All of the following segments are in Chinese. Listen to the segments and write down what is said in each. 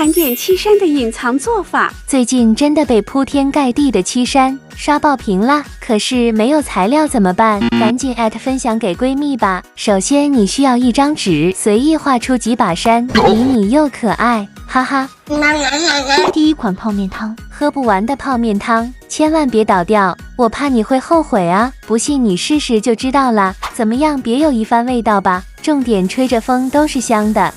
盘点漆山的隐藏做法。最近真的被铺天盖地的漆山刷爆屏啦，可是没有材料怎么办？赶紧分享给闺蜜吧。首先你需要一张纸，随意画出几把山，迷你又可爱，哈哈。第一款泡面汤，喝不完的泡面汤，千万别倒掉，我怕你会后悔啊！不信你试试就知道啦。怎么样，别有一番味道吧？重点吹着风都是香的。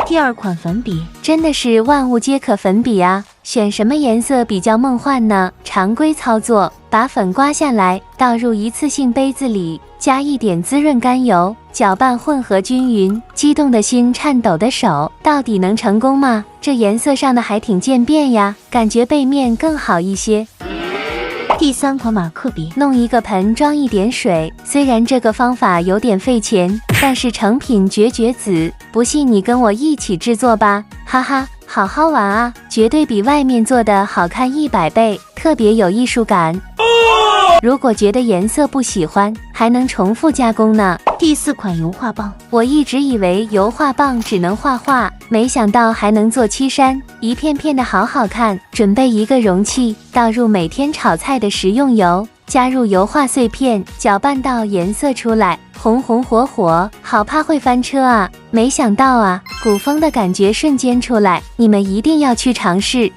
第二款粉笔，真的是万物皆可粉笔啊！选什么颜色比较梦幻呢？常规操作，把粉刮下来，倒入一次性杯子里，加一点滋润甘油，搅拌混合均匀。激动的心，颤抖的手，到底能成功吗？这颜色上的还挺渐变呀，感觉背面更好一些。第三款马克笔，弄一个盆装一点水，虽然这个方法有点费钱，但是成品绝子，不信你跟我一起制作吧，哈哈，好好玩啊，绝对比外面做的好看100倍，特别有艺术感。如果觉得颜色不喜欢，还能重复加工呢。第四款油画棒，我一直以为油画棒只能画画，没想到还能做漆山，一片片的好好看。准备一个容器，倒入每天炒菜的食用油，加入油画碎片，搅拌到颜色出来，红红火火，好怕会翻车啊！没想到啊，古风的感觉瞬间出来，你们一定要去尝试。